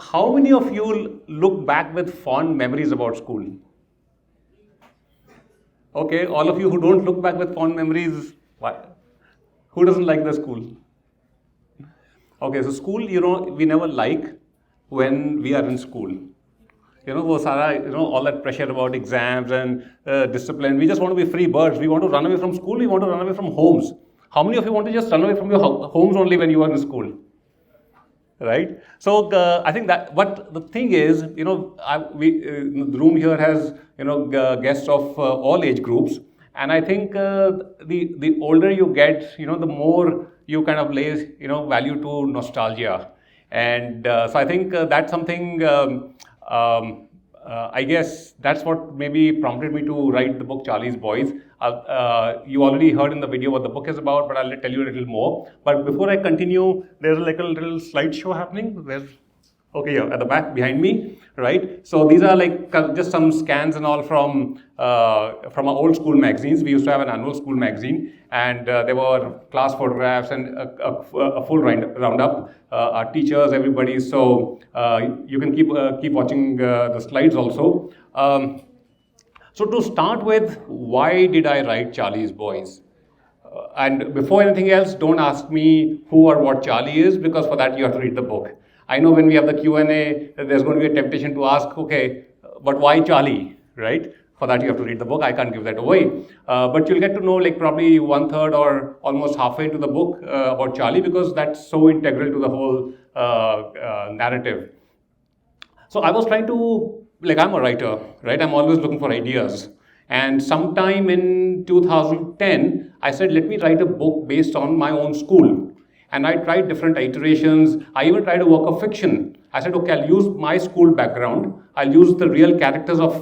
how many of you look back with fond memories about school? Okay, all of you who don't look back with fond memories, why? Who doesn't like the school? Okay, so school, we never like when we are in school. All that pressure about exams and discipline. We just want to be free birds. We want to run away from school. We want to run away from homes. How many of you want to just run away from your homes only when you are in school? Right? So I think that, but the thing is, the room here has, guests of all age groups. And I think the older you get, the more you kind of lay, value to nostalgia. And so I think that's something, I guess that's what maybe prompted me to write the book Charlie's Boys. You already heard in the video what the book is about, but I'll tell you a little more. But before I continue, there's like a little slideshow happening. Okay, yeah, at the back behind me, right? So these are like just some scans and all from our old school magazines. We used to have an annual school magazine, and there were class photographs and a full roundup. Our teachers, everybody. So you can keep watching the slides also. So to start with, why did I write Charlie's Boys? And before anything else, don't ask me who or what Charlie is, because for that you have to read the book. I know when we have the Q&A, there's going to be a temptation to ask, okay, but why Charlie, right? For that you have to read the book. I can't give that away. But you'll get to know like probably 1/3 or almost halfway into the book about Charlie, because that's so integral to the whole narrative. So I was trying to, I'm a writer, right? I'm always looking for ideas. And sometime in 2010, I said, let me write a book based on my own school. And I tried different iterations. I even tried to work a fiction. I said, okay, I'll use my school background. I'll use the real characters of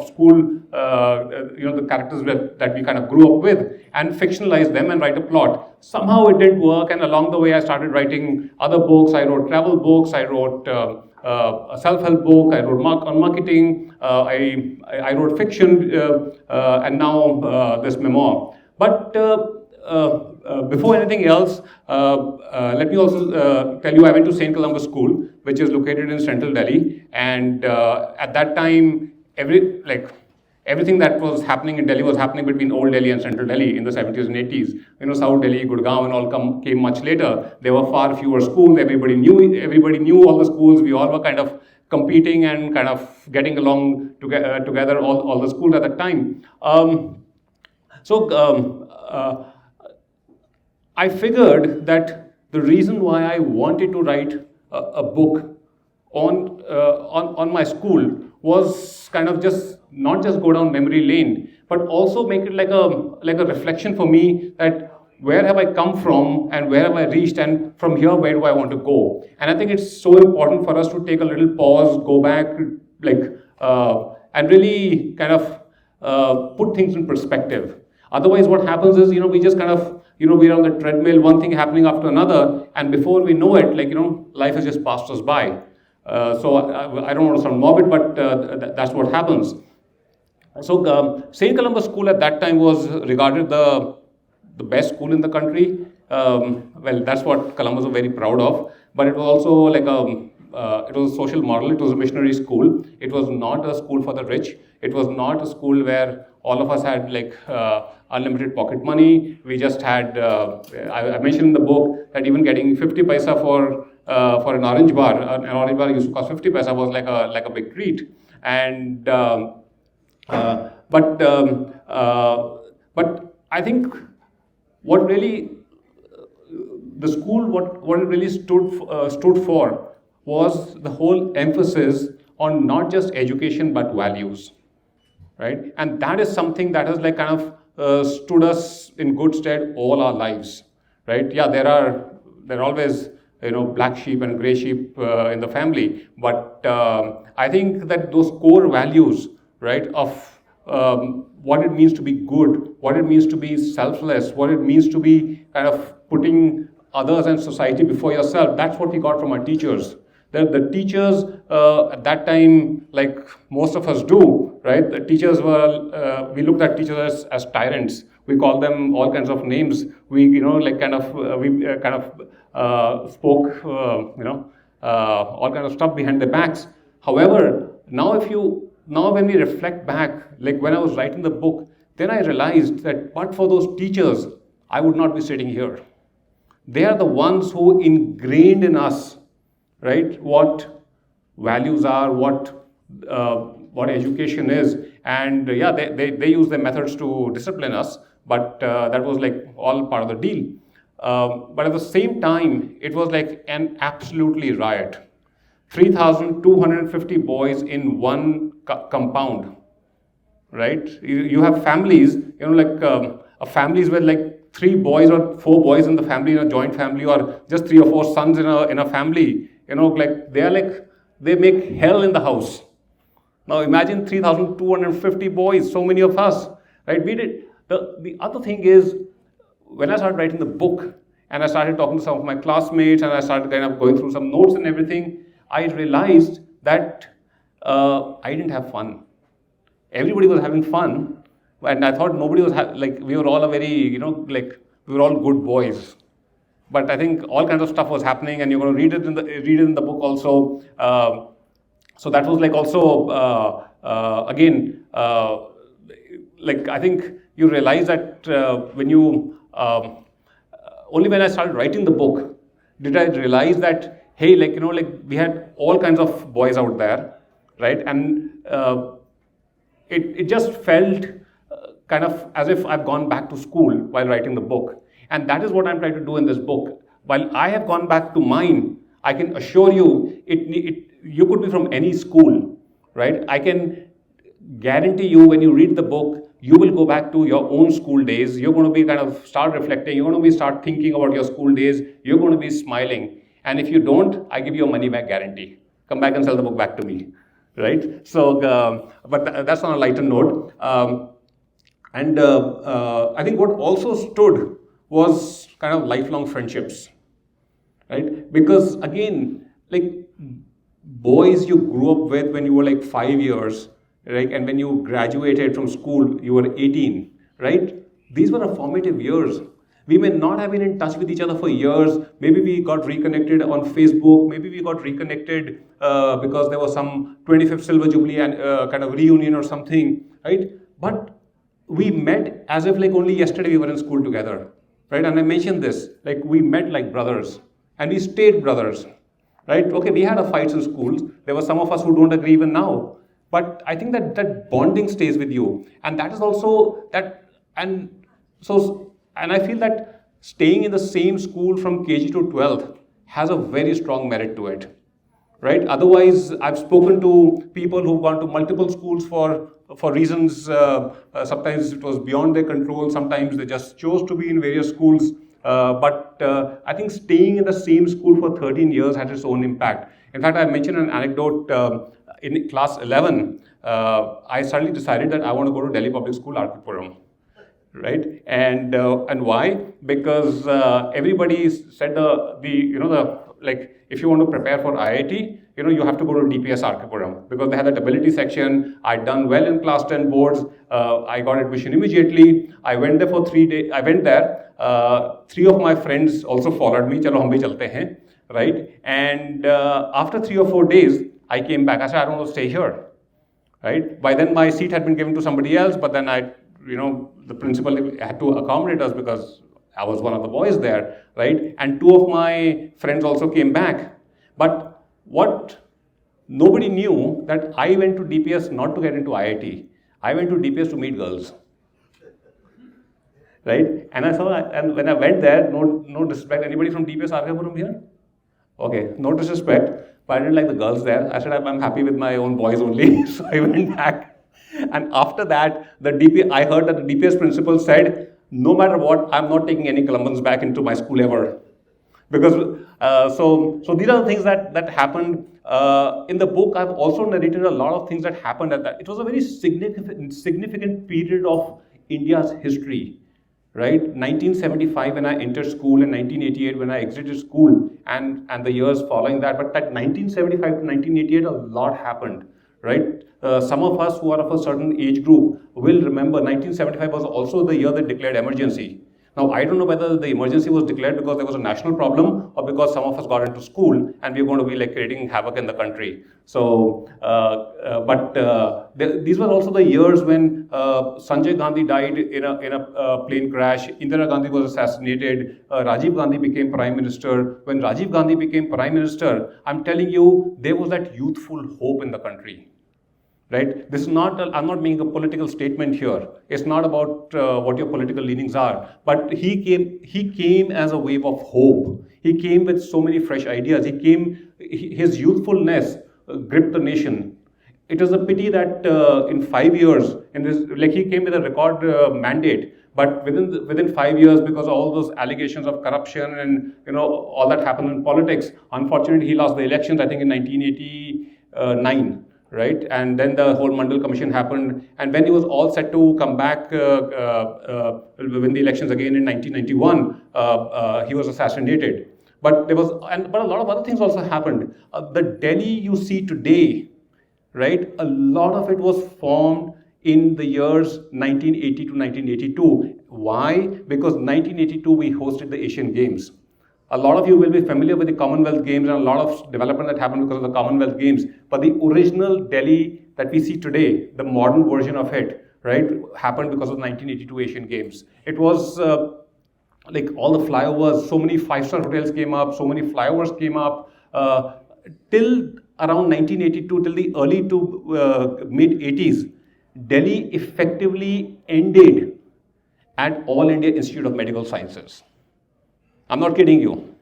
school, the characters that we kind of grew up with, and fictionalize them and write a plot. Somehow it didn't work, and along the way I started writing other books. I wrote travel books. I wrote a self-help book. I wrote on marketing. I wrote fiction, and now this memoir. But before anything else, let me also tell you I went to St. Columba School, which is located in central Delhi. And at that time, everything that was happening in Delhi was happening between Old Delhi and Central Delhi in the 70s and 80s. South Delhi, Gurgaon and all came much later. There were far fewer schools. Everybody knew all the schools. We all were kind of competing and kind of getting along together, all the schools at that time. I figured that the reason why I wanted to write a book on my school was kind of just not just go down memory lane, but also make it like a reflection for me that where have I come from and where have I reached, and from here where do I want to go. And I think it's so important for us to take a little pause, go back, and really kind of put things in perspective. Otherwise, what happens is, we just kind of, we're on the treadmill, one thing happening after another, and before we know it, life has just passed us by. So I don't want to sound morbid, but that's what happens. So St. Columba School at that time was regarded the best school in the country. Well, that's what Columbus was very proud of. But it was also it was a social model. It was a missionary school. It was not a school for the rich. It was not a school where all of us had unlimited pocket money. We just had, I mentioned in the book that even getting 50 paisa for an orange bar used to cost 50 paisa was like a big treat. And but I think what really the school what it really stood for was the whole emphasis on not just education but values, right? And that is something that has kind of stood us in good stead all our lives, right? Yeah, there are always black sheep and gray sheep in the family, but I think that those core values, right, of what it means to be good, what it means to be selfless, what it means to be kind of putting others and society before yourself, that's what we got from our teachers. The teachers at that time, like most of us do, right? The teachers were, we looked at teachers as tyrants. We called them all kinds of names. We, spoke, all kind of stuff behind their backs. However, now when we reflect back, like when I was writing the book, then I realized that but for those teachers, I would not be sitting here. They are the ones who ingrained in us, right, what values are, what education is, and yeah, they use their methods to discipline us, but that was like all part of the deal. But at the same time, it was like an absolutely riot. 3,250 boys in one compound, right? You have families, families with like 3 boys or 4 boys in the family, in a joint family, or just 3 or 4 sons in a family. They make hell in the house. Now imagine 3,250 boys, so many of us, right? We did. The other thing is, when I started writing the book and I started talking to some of my classmates and I started kind of going through some notes and everything, I realized that I didn't have fun. Everybody was having fun, and I thought nobody was we were all a very, we were all good boys. But I think all kinds of stuff was happening, and you're going to read it in the book also. So that was like also again, I think you realize that when you only when I started writing the book did I realize that hey, we had all kinds of boys out there, right? And it just felt kind of as if I've gone back to school while writing the book. And that is what I'm trying to do in this book. While I have gone back to mine, I can assure you, you could be from any school, right? I can guarantee you when you read the book, you will go back to your own school days. You're going to be kind of start reflecting. You're going to be start thinking about your school days. You're going to be smiling. And if you don't, I give you a money back guarantee. Come back and sell the book back to me, right? So, but that's on a lighter note. I think what also stood was kind of lifelong friendships, right? Because again, like boys you grew up with when you were like 5 years, right? And when you graduated from school, you were 18, right? These were the formative years. We may not have been in touch with each other for years. Maybe we got reconnected on Facebook. Maybe we got reconnected because there was some 25th Silver Jubilee and kind of reunion or something, right? But we met as if like only yesterday we were in school together, right? And I mentioned this, like we met like brothers and we stayed brothers, right? Okay, we had our fights in schools. There were some of us who don't agree even now. But I think that bonding stays with you. And that is also that, and I feel that staying in the same school from KG to 12th has a very strong merit to it, right? Otherwise, I've spoken to people who've gone to multiple schools for reasons, sometimes it was beyond their control, sometimes they just chose to be in various schools. But I think staying in the same school for 13 years had its own impact. In fact, I mentioned an anecdote in class 11. I suddenly decided that I want to go to Delhi Public School, Arkipuram. Right, and why? Because everybody said if you want to prepare for IIT, you have to go to DPS Arkipuram because they had that ability section. I'd done well in class 10 boards. I got admission immediately. I went there for 3 days. I went there. 3 of my friends also followed me. Chalo, hum bhi chalte hain, right? And after 3 or 4 days, I came back. I said, I don't want to stay here, right? By then, my seat had been given to somebody else, but then the principal had to accommodate us because I was one of the boys there, right? And 2 of my friends also came back. But what nobody knew that I went to DPS not to get into IIT. I went to DPS to meet girls, right? And and when I went there, no disrespect. Anybody from DPS Arkapuram here? Okay, no disrespect, but I didn't like the girls there. I said I'm happy with my own boys only, so I went back. And after that, I heard that the DPS principal said, no matter what, I'm not taking any Columbans back into my school ever. Because, so these are the things that happened. In the book, I've also narrated a lot of things that happened at that. It was a very significant period of India's history, right? 1975 when I entered school and 1988 when I exited school and the years following that. But that 1975 to 1988, a lot happened, right? Some of us who are of a certain age group will remember 1975 was also the year they declared emergency. Now, I don't know whether the emergency was declared because there was a national problem or because some of us got into school and we were going to be like creating havoc in the country. So, these were also the years when Sanjay Gandhi died in a plane crash. Indira Gandhi was assassinated. Rajiv Gandhi became prime minister. When Rajiv Gandhi became prime minister, I'm telling you, there was that youthful hope in the country. Right? This is not, I'm not making a political statement here. It's not about what your political leanings are. But he came as a wave of hope. He came with so many fresh ideas. His youthfulness gripped the nation. It is a pity that in 5 years, he came with a record mandate. But within 5 years, because of all those allegations of corruption and all that happened in politics, unfortunately, he lost the elections, I think, in 1989. Right, and then the whole Mandal Commission happened, and when he was all set to come back, win the elections again in 1991, he was assassinated. But a lot of other things also happened. The Delhi you see today, right? A lot of it was formed in the years 1980 to 1982. Why? Because 1982 we hosted the Asian Games. A lot of you will be familiar with the Commonwealth Games and a lot of development that happened because of the Commonwealth Games. But the original Delhi that we see today, the modern version of it, right, happened because of the 1982 Asian Games. It was like all the flyovers, so many five-star hotels came up, so many flyovers came up. Till around 1982, till the early to mid-80s, Delhi effectively ended at All India Institute of Medical Sciences. I'm not kidding you.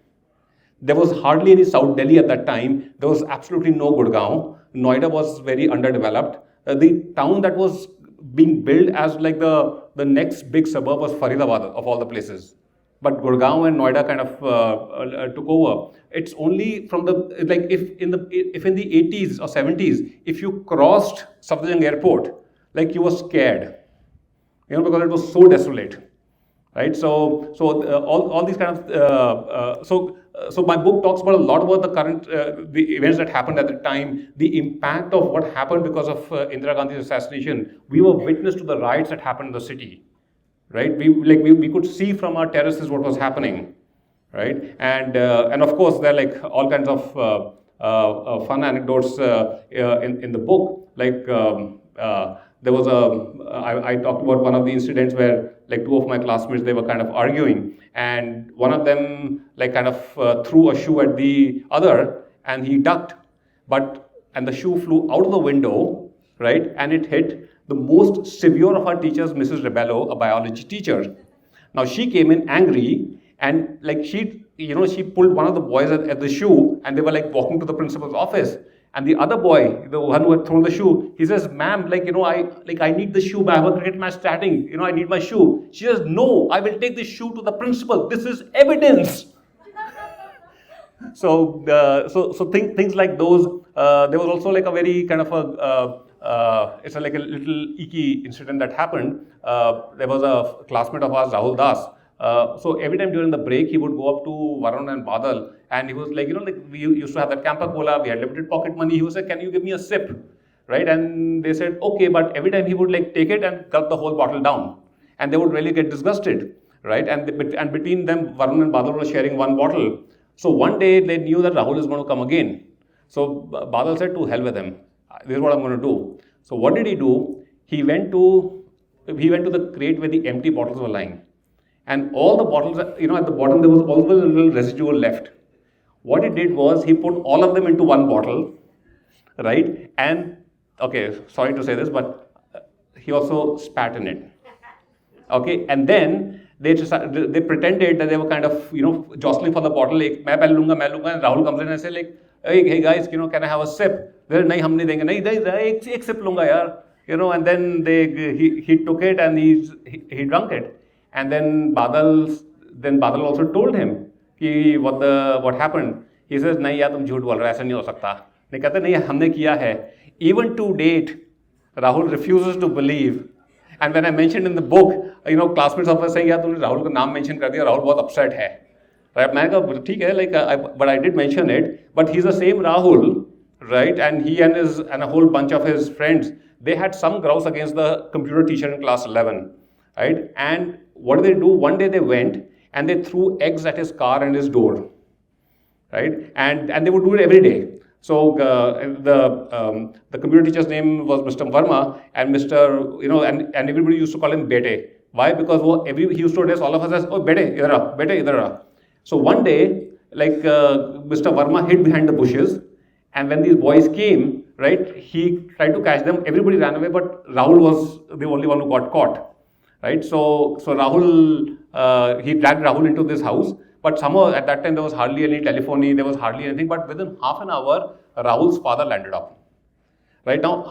There was hardly any South Delhi at that time. There was absolutely no Gurgaon. Noida was very underdeveloped. The town that was being built as like the next big suburb was Faridabad, of all the places. But Gurgaon and Noida kind of took over. It's only from if in the 80s or 70s, if you crossed Safdarjung Airport, like you were scared, because it was so desolate. Right, so all these kind of so my book talks about a lot about the current the events that happened at the time, the impact of what happened because of Indira Gandhi's assassination. We were witness to the riots that happened in the city, right? We could see from our terraces what was happening, right? And of course there are like all kinds of fun anecdotes in the book, like. There was I talked about one of the incidents where like two of my classmates, they were kind of arguing, and one of them like kind of threw a shoe at the other and he ducked, and the shoe flew out of the window, right, and it hit the most severe of our teachers, Mrs. Rebello, a biology teacher. Now she came in angry and like she pulled one of the boys at the shoe and they were like walking to the principal's office. And the other boy, the one who had thrown the shoe, he says, "Ma'am, I need the shoe. I have a cricket match starting. I need my shoe." She says, "No, I will take this shoe to the principal. This is evidence." So things like those. There was also like a very kind of it's like a little icky incident that happened. There was a classmate of ours, Rahul Das. So every time during the break, he would go up to Varun and Badal, and he was like, we used to have that Campa Cola, we had limited pocket money. He was like, "Can you give me a sip?" Right? And they said, "Okay," but every time he would like take it and gulp the whole bottle down, and they would really get disgusted, right? And between them, Varun and Badal were sharing one bottle. So one day they knew that Rahul is going to come again. So Badal said, "To hell with him. This is what I'm going to do." So what did he do? He went to the crate where the empty bottles were lying. And all the bottles, at the bottom there was always a little residual left. What he did was he put all of them into one bottle, right? And, okay, sorry to say this, but he also spat in it. Okay, and then they pretended that they were kind of, jostling for the bottle. Like, "Main pehle lunga," and Rahul comes in and says like, hey guys, can I have a sip? They're like, "Nahi, hum nahi denge." "Nahi, ek sip lunga yaar." And then he took it and he drank it. And then Badal also told him कि what happened. He says, "नहीं यार, तुम झूठ बोल रहे हो, ऐसा नहीं हो सकता." नहीं कहते, "नहीं, हमने किया है." Even to date, Rahul refuses to believe. And when I mentioned in the book, classmates of us saying, "यार, तुमने राहुल का नाम mention कर दिया, Rahul बहुत upset है." Right? मैंने कहा, ठीक है, but I did mention it. But he's the same Rahul, right? And he and a whole bunch of his friends, they had some grouse against the computer teacher in class 11, right? And what did they do? One day they went and they threw eggs at his car and his door, right? And they would do it every day. So the computer teacher's name was Mr. Verma, and Mr. and everybody used to call him Bete. Why? Because he used to address all of us as, oh, Bete, idhar aa, Bete, idhar aa. So one day, like Mr. Verma hid behind the bushes, and when these boys came, right, he tried to catch them. Everybody ran away, but Rahul was the only one who got caught, right? So Rahul, he dragged Rahul into this house, but somehow at that time there was hardly any telephony, there was hardly anything. But within half an hour, Rahul's father landed up. Right now,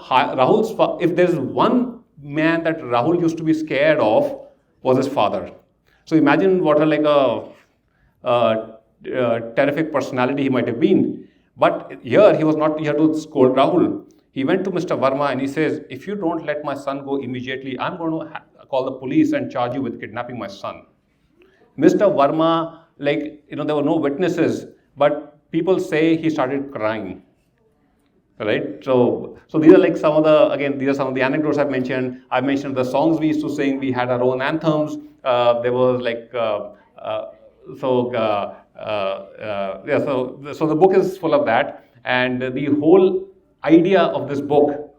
if there's one man that Rahul used to be scared of, was his father. So imagine what a terrific personality he might have been. But here he was not here to scold Rahul. He went to Mr. Verma and he says, if you don't let my son go immediately, I'm going to call the police and charge you with kidnapping my son. Mr. Verma, there were no witnesses, but people say he started crying. Right, so these are like some of the anecdotes I've mentioned. I mentioned the songs we used to sing. We had our own anthems. There was so the book is full of that, and the whole idea of this book,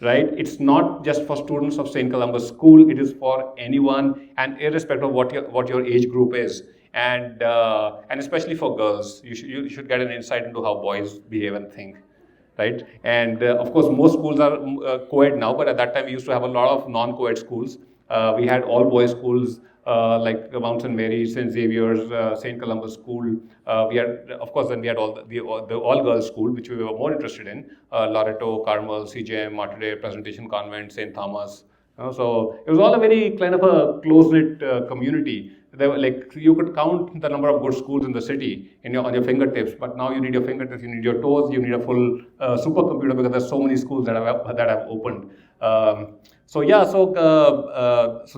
right? It's not just for students of St. Columba's School. It is for anyone, and irrespective of what your age group is, and especially for girls, you should get an insight into how boys behave and think. Right, and of course most schools are co-ed now, but at that time we used to have a lot of non-co-ed schools. We had all boys schools like Mount St. Mary's, St. Xavier's, St. Columba's School. We had, of course, then we had all the all-girls school, which we were more interested in. Loreto, Carmel, CJM, Mater Dei, Presentation Convent, St. Thomas. So it was all a very kind of a close-knit community. There were, you could count the number of good schools in the city on your fingertips, but now you need your fingertips, you need your toes, you need a full supercomputer, because there's so many schools that have opened. So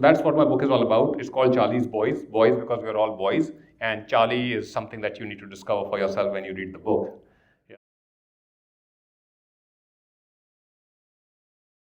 that's what my book is all about. It's called Charlie's Boys because we're all boys, and Charlie is something that you need to discover for yourself when you read the book.